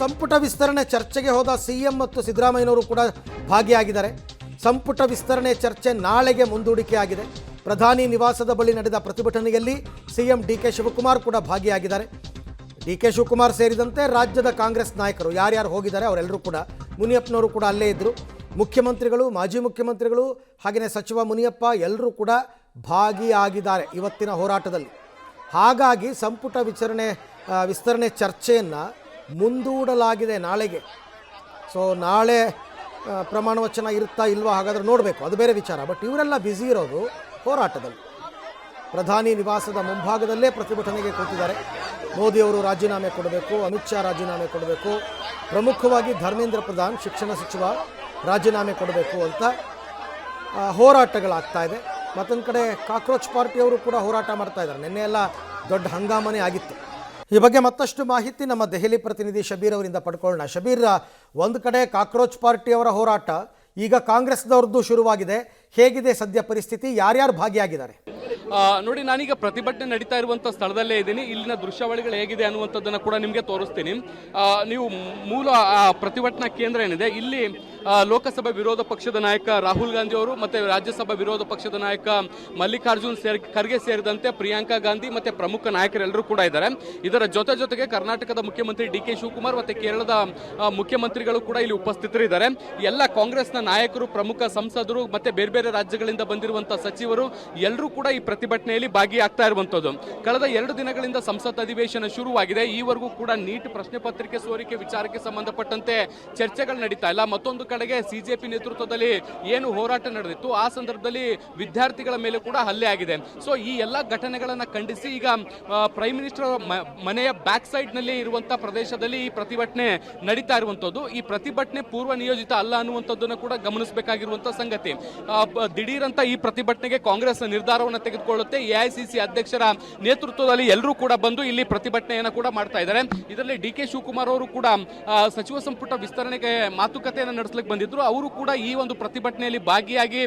ಸಂಪುಟ ವಿಸ್ತರಣೆ ಚರ್ಚೆಗೆ ಹೋದ ಸಿಎಂ ಮತ್ತು ಸಿದ್ದರಾಮಯ್ಯನವರು ಕೂಡ ಭಾಗಿಯಾಗಿದ್ದಾರೆ. ಸಂಪುಟ ವಿಸ್ತರಣೆ ಚರ್ಚೆ ನಾಳೆಗೆ ಮುಂದೂಡಿಕೆ ಆಗಿದೆ. ಪ್ರಧಾನಿ ನಿವಾಸದ ಬಳಿ ನಡೆದ ಪ್ರತಿಭಟನೆಯಲ್ಲಿ ಸಿಎಂ ಡಿಕೆ ಶಿವಕುಮಾರ್ ಕೂಡ ಭಾಗಿಯಾಗಿದ್ದಾರೆ. ಡಿಕೆ ಶಿವಕುಮಾರ್ ಸೇರಿದಂತೆ ರಾಜ್ಯದ ಕಾಂಗ್ರೆಸ್ ನಾಯಕರು ಯಾರ್ಯಾರು ಹೋಗಿದ್ದಾರೆ ಅವರೆಲ್ಲರೂ ಕೂಡ, ಮುನಿಯಪ್ಪನವರು ಕೂಡ ಅಲ್ಲೇ ಇದ್ದರು. ಮುಖ್ಯಮಂತ್ರಿಗಳು, ಮಾಜಿ ಮುಖ್ಯಮಂತ್ರಿಗಳು, ಹಾಗೆಯೇ ಸಚಿವ ಮುನಿಯಪ್ಪ ಎಲ್ಲರೂ ಕೂಡ ಭಾಗಿಯಾಗಿದ್ದಾರೆ ಇವತ್ತಿನ ಹೋರಾಟದಲ್ಲಿ. ಹಾಗಾಗಿ ಸಂಪುಟ ವಿಸ್ತರಣೆ ಚರ್ಚೆಯನ್ನು ಮುಂದೂಡಲಾಗಿದೆ ನಾಳೆಗೆ. ಸೊ ನಾಳೆ ಪ್ರಮಾಣ ವಚನ ಇರುತ್ತಾ ಇಲ್ವಾ ಹಾಗಾದರೆ ನೋಡಬೇಕು, ಅದು ಬೇರೆ ವಿಚಾರ. ಬಟ್ ಇವರೆಲ್ಲ ಬ್ಯುಸಿ ಇರೋದು ಹೋರಾಟದಲ್ಲಿ. ಪ್ರಧಾನಿ ನಿವಾಸದ ಮುಂಭಾಗದಲ್ಲೇ ಪ್ರತಿಭಟನೆಗೆ ಕೂತಿದ್ದಾರೆ. ಮೋದಿಯವರು ರಾಜೀನಾಮೆ ಕೊಡಬೇಕು, ಅಮಿತ್ ಶಾ ರಾಜೀನಾಮೆ ಕೊಡಬೇಕು, ಪ್ರಮುಖವಾಗಿ ಧರ್ಮೇಂದ್ರ ಪ್ರಧಾನ್ ಶಿಕ್ಷಣ ಸಚಿವ ರಾಜೀನಾಮೆ ಕೊಡಬೇಕು ಅಂತ ಹೋರಾಟಗಳಾಗ್ತಾ ಇದೆ. ಮತ್ತೊಂದು ಕಡೆ ಕಾಕ್ರೋಚ್ ಪಾರ್ಟಿಯವರು ಕೂಡ ಹೋರಾಟ ಮಾಡ್ತಾ ಇದ್ದಾರೆ. ನಿನ್ನೆ ಎಲ್ಲ ದೊಡ್ಡ ಹಂಗಾಮನೆ ಆಗಿತ್ತು. ಈ ಬಗ್ಗೆ ಮತ್ತಷ್ಟು ಮಾಹಿತಿ ನಮ್ಮ ದೆಹಲಿ ಪ್ರತಿನಿಧಿ ಶಬೀರ್ ಅವರಿಂದ ಪಡ್ಕೊಳ್ಳೋಣ. ಶಬೀರ್, ಒಂದು ಕಡೆ ಕಾಕ್ರೋಚ್ ಪಾರ್ಟಿಯವರ ಹೋರಾಟ, ಈಗ ಕಾಂಗ್ರೆಸ್ದವ್ರದ್ದು ಶುರುವಾಗಿದೆ. ಹೇಗಿದೆ ಸದ್ಯ ಪರಿಸ್ಥಿತಿ? ಯಾರ್ಯಾರು ಭಾಗಿಯಾಗಿದ್ದಾರೆ? ನೋಡಿ, ನಾನೀಗ ಪ್ರತಿಭಟನೆ ನಡೀತಾ ಇರುವಂಥ ಸ್ಥಳದಲ್ಲೇ ಇದ್ದೀನಿ. ಇಲ್ಲಿನ ದೃಶ್ಯಾವಳಿಗಳು ಹೇಗಿದೆ ಅನ್ನುವಂಥದ್ದನ್ನು ಕೂಡ ನಿಮಗೆ ತೋರಿಸ್ತೀನಿ. ನೀವು ಮೂಲ ಪ್ರತಿಭಟನಾ ಕೇಂದ್ರ ಏನಿದೆ, ಇಲ್ಲಿ ಲೋಕಸಭಾ ವಿರೋಧ ಪಕ್ಷದ ನಾಯಕ ರಾಹುಲ್ ಗಾಂಧಿ ಅವರು ಮತ್ತು ರಾಜ್ಯಸಭಾ ವಿರೋಧ ಪಕ್ಷದ ನಾಯಕ ಮಲ್ಲಿಕಾರ್ಜುನ್ ಖರ್ಗೆ ಸೇರಿದಂತೆ ಪ್ರಿಯಾಂಕಾ ಗಾಂಧಿ ಮತ್ತು ಪ್ರಮುಖ ನಾಯಕರೆಲ್ಲರೂ ಕೂಡ ಇದ್ದಾರೆ. ಇದರ ಜೊತೆಗೆ ಕರ್ನಾಟಕದ ಮುಖ್ಯಮಂತ್ರಿ ಡಿ ಕೆ ಶಿವಕುಮಾರ್ ಮತ್ತು ಕೇರಳದ ಮುಖ್ಯಮಂತ್ರಿಗಳು ಕೂಡ ಇಲ್ಲಿ ಉಪಸ್ಥಿತರಿದ್ದಾರೆ. ಎಲ್ಲ ಕಾಂಗ್ರೆಸ್ನ ನಾಯಕರು, ಪ್ರಮುಖ ಸಂಸದರು ಮತ್ತು ಬೇರೆ ಬೇರೆ ರಾಜ್ಯಗಳಿಂದ ಬಂದಿರುವಂಥ ಸಚಿವರು ಎಲ್ಲರೂ ಕೂಡ ಈ ಪ್ರತಿಭಟನೆಯಲ್ಲಿ ಭಾಗಿಯಾಗ್ತಾ ಇರುವಂಥದ್ದು. ಕಳೆದ 2 ದಿನಗಳಿಂದ ಸಂಸತ್ ಅಧಿವೇಶನ ಶುರುವಾಗಿದೆ. ಈವರೆಗೂ ಕೂಡ ನೀಟ್ ಪ್ರಶ್ನೆ ಪತ್ರಿಕೆ ಸೋರಿಕೆ ವಿಚಾರಕ್ಕೆ ಸಂಬಂಧಪಟ್ಟಂತೆ ಚರ್ಚೆಗಳು ನಡೀತಾ ಇಲ್ಲ. ಮತ್ತೊಂದು ಕಡೆಗೆ ಸಿಜೆಪಿ ನೇತೃತ್ವದಲ್ಲಿ ಏನು ಹೋರಾಟ ನಡೆದಿತ್ತು, ಆ ಸಂದರ್ಭದಲ್ಲಿ ವಿದ್ಯಾರ್ಥಿಗಳ ಮೇಲೆ ಕೂಡ ಹಲ್ಲೆ ಆಗಿದೆ. ಸೊ ಈ ಎಲ್ಲ ಘಟನೆಗಳನ್ನು ಖಂಡಿಸಿ ಈಗ ಪ್ರೈಮ್ ಮಿನಿಸ್ಟರ್ ಮನೆಯ ಬ್ಯಾಕ್ ಸೈಡ್ ನಲ್ಲಿ ಇರುವಂತಹ ಪ್ರದೇಶದಲ್ಲಿ ಈ ಪ್ರತಿಭಟನೆ ನಡೀತಾ ಇರುವಂತದ್ದು. ಈ ಪ್ರತಿಭಟನೆ ಪೂರ್ವ ನಿಯೋಜಿತ ಅಲ್ಲ ಅನ್ನುವಂಥದ್ದನ್ನು ಕೂಡ ಗಮನಿಸಬೇಕಾಗಿರುವಂತಹ ಸಂಗತಿ. ದಿಢೀರಂತ ಈ ಪ್ರತಿಭಟನೆಗೆ ಕಾಂಗ್ರೆಸ್ ನಿರ್ಧಾರವನ್ನು ತೆಗೆದುಕೊಳ್ಳುತ್ತೆ. ಎಐಸಿಸಿ ಅಧ್ಯಕ್ಷರ ನೇತೃತ್ವದಲ್ಲಿ ಎಲ್ಲರೂ ಕೂಡ ಬಂದು ಇಲ್ಲಿ ಪ್ರತಿಭಟನೆಯನ್ನು ಕೂಡ ಮಾಡ್ತಾ ಇದ್ದಾರೆ. ಇದರಲ್ಲಿ ಡಿ ಕೆ ಶಿವಕುಮಾರ್ ಅವರು ಕೂಡ ಸಚಿವ ಸಂಪುಟ ವಿಸ್ತರಣೆಗೆ ಮಾತುಕತೆಯನ್ನು ನಡೆಸಲಿಕ್ಕೆ ಬಂದಿದ್ರು. ಅವರು ಕೂಡ ಈ ಒಂದು ಪ್ರತಿಭಟನೆಯಲ್ಲಿ ಭಾಗಿಯಾಗಿ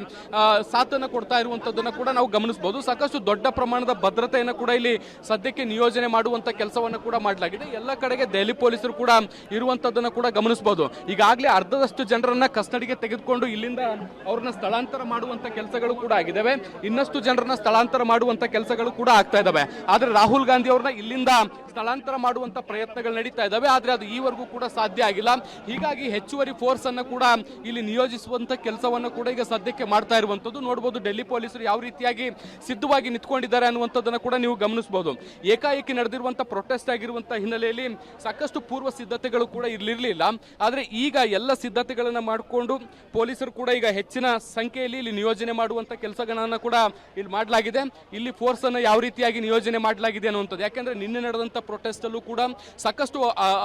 ಸಾಥನ್ನು ಕೊಡ್ತಾ ಇರುವಂತದ್ದನ್ನು ಕೂಡ ನಾವು ಗಮನಿಸಬಹುದು. ಸಾಕಷ್ಟು ದೊಡ್ಡ ಪ್ರಮಾಣದ ಭದ್ರತೆಯನ್ನು ಕೂಡ ಇಲ್ಲಿ ಸದ್ಯಕ್ಕೆ ನಿಯೋಜನೆ ಮಾಡುವಂತ ಕೆಲಸವನ್ನು ಕೂಡ ಮಾಡಲಾಗಿದೆ. ಎಲ್ಲ ಕಡೆಗೆ ದೆಹಲಿ ಪೊಲೀಸರು ಕೂಡ ಇರುವಂತದ್ದನ್ನು ಕೂಡ ಗಮನಿಸಬಹುದು. ಈಗಾಗಲೇ ಅರ್ಧದಷ್ಟು ಜನರನ್ನ ಕಸ್ಟಡಿಗೆ ತೆಗೆದುಕೊಂಡು ಇಲ್ಲಿಂದ ಅವ್ರನ್ನ ಸ್ಥಳಾಂತರ ಮಾಡುವಂತ ಕೆಲಸಗಳು ಕೂಡ ಆಗಿದ್ದಾವೆ. ಇನ್ನಷ್ಟು ಜನರನ್ನ ಸ್ಥಳಾಂತರ ಮಾಡುವಂತ ಕೆಲಸಗಳು ಕೂಡ ಆಗ್ತಾ ಇದಾವೆ. ಆದ್ರೆ ರಾಹುಲ್ ಗಾಂಧಿ ಅವ್ರನ್ನ ಇಲ್ಲಿಂದ ಸ್ಥಳಾಂತರ ಮಾಡುವಂತ ಪ್ರಯತ್ನಗಳು ನಡೀತಾ ಇದಾವೆ. ಆದ್ರೆ ಅದು ಈವರೆಗೂ ಕೂಡ ಸಾಧ್ಯ ಆಗಿಲ್ಲ. ಹೀಗಾಗಿ ಹೆಚ್ಚುವರಿ ಫೋರ್ಸ್ ಅನ್ನು ಕೂಡ ಇಲ್ಲಿ ನಿಯೋಜಿಸುವಂತ ಕೆಲಸವನ್ನು ಕೂಡ ಈಗ ಸದ್ಯಕ್ಕೆ ಮಾಡ್ತಾ ಇರುವಂತದ್ದು ನೋಡಬಹುದು. ಡೆಲ್ಲಿ ಪೊಲೀಸರು ಯಾವ ರೀತಿಯಾಗಿ ಸಿದ್ಧವಾಗಿ ನಿಂತ್ಕೊಂಡಿದ್ದಾರೆ ಅನ್ನುವಂಥದ್ದನ್ನು ಕೂಡ ನೀವು ಗಮನಿಸಬಹುದು. ಏಕಾಏಕಿ ನಡೆದಿರುವಂತಹ ಪ್ರೊಟೆಸ್ಟ್ ಆಗಿರುವಂತಹ ಹಿನ್ನೆಲೆಯಲ್ಲಿ ಸಾಕಷ್ಟು ಪೂರ್ವ ಸಿದ್ಧತೆಗಳು ಕೂಡ ಇರಲಿರಲಿಲ್ಲ. ಆದ್ರೆ ಈಗ ಎಲ್ಲ ಸಿದ್ಧತೆಗಳನ್ನ ಮಾಡಿಕೊಂಡು ಪೊಲೀಸರು ಕೂಡ ಈಗ ಹೆಚ್ಚಿನ ಸಂಖ್ಯೆಯಲ್ಲಿ ಇಲ್ಲಿ ನಿಯೋಜನೆ ಮಾಡುವಂತ ಕೆಲಸಗಳನ್ನ ಕೂಡ ಇಲ್ಲಿ ಮಾಡಲಾಗಿದೆ. ಇಲ್ಲಿ ಫೋರ್ಸ್ ಅನ್ನು ಯಾವ ರೀತಿಯಾಗಿ ನಿಯೋಜನೆ ಮಾಡಲಾಗಿದೆ ಅನ್ನುವಂಥದ್ದು, ಯಾಕೆಂದ್ರೆ ನಿನ್ನೆ ನಡೆದಂತ ಪ್ರೊಟೆಸ್ಟ್ ಅಲ್ಲೂ ಕೂಡ ಸಾಕಷ್ಟು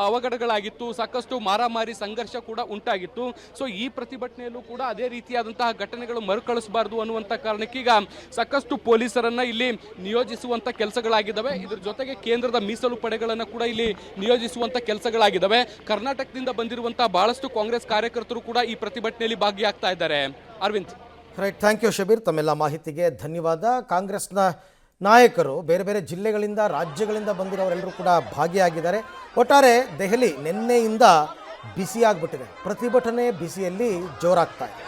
ಅವಘಡಗಳಾಗಿತ್ತು, ಸಾಕಷ್ಟು ಮಾರಾಮಾರಿ ಸಂಘರ್ಷ ಕೂಡ ಉಂಟಾಗಿತ್ತು. ಸೊ ಈ ಪ್ರತಿಭಟನೆಯಲ್ಲೂ ಕೂಡ ಅದೇ ರೀತಿಯಾದಂತಹ ಘಟನೆಗಳು ಮರುಕಳಿಸಬಾರದು ಅನ್ನುವಂತ ಕಾರಣಕ್ಕೆ ಈಗ ಸಾಕಷ್ಟು ಪೊಲೀಸರನ್ನ ಇಲ್ಲಿ ನಿಯೋಜಿಸುವಂತ ಕೆಲಸಗಳಾಗಿದ್ದಾವೆ. ಇದ್ರ ಜೊತೆಗೆ ಕೇಂದ್ರದ ಮೀಸಲು ಪಡೆಗಳನ್ನ ಕೂಡ ಇಲ್ಲಿ ನಿಯೋಜಿಸುವಂತ ಕೆಲಸಗಳಾಗಿದ್ದಾವೆ. ಕರ್ನಾಟಕದಿಂದ ಬಂದಿರುವಂತಹ ಬಹಳಷ್ಟು ಕಾಂಗ್ರೆಸ್ ಕಾರ್ಯಕರ್ತರು ಕೂಡ ಈ ಪ್ರತಿಭಟನೆಯಲ್ಲಿ ಭಾಗಿಯಾಗ್ತಾ ಇದ್ದಾರೆ. Arvind, right, thank you Shabir, ತಮ್ಮೆಲ್ಲ ಮಾಹಿತಿಗೆ ಧನ್ಯವಾದ. ಕಾಂಗ್ರೆಸ್ನ ನಾಯಕರು ಬೇರೆ ಬೇರೆ ಜಿಲ್ಲೆಗಳಿಂದ, ರಾಜ್ಯಗಳಿಂದ ಬಂದಿರೋರೆಲ್ಲರೂ ಕೂಡ ಭಾಗಿಯಾಗಿದ್ದಾರೆ. ಒಟ್ಟಾರೆ ದೆಹಲಿ ನಿನ್ನೆಯಿಂದ ಬಿಸಿಯಾಗ್ಬಿಟ್ಟಿದೆ. ಪ್ರತಿಭಟನೆ ಬಿಸಿಯಲ್ಲಿ ಜೋರಾಗ್ತಾ ಇದೆ.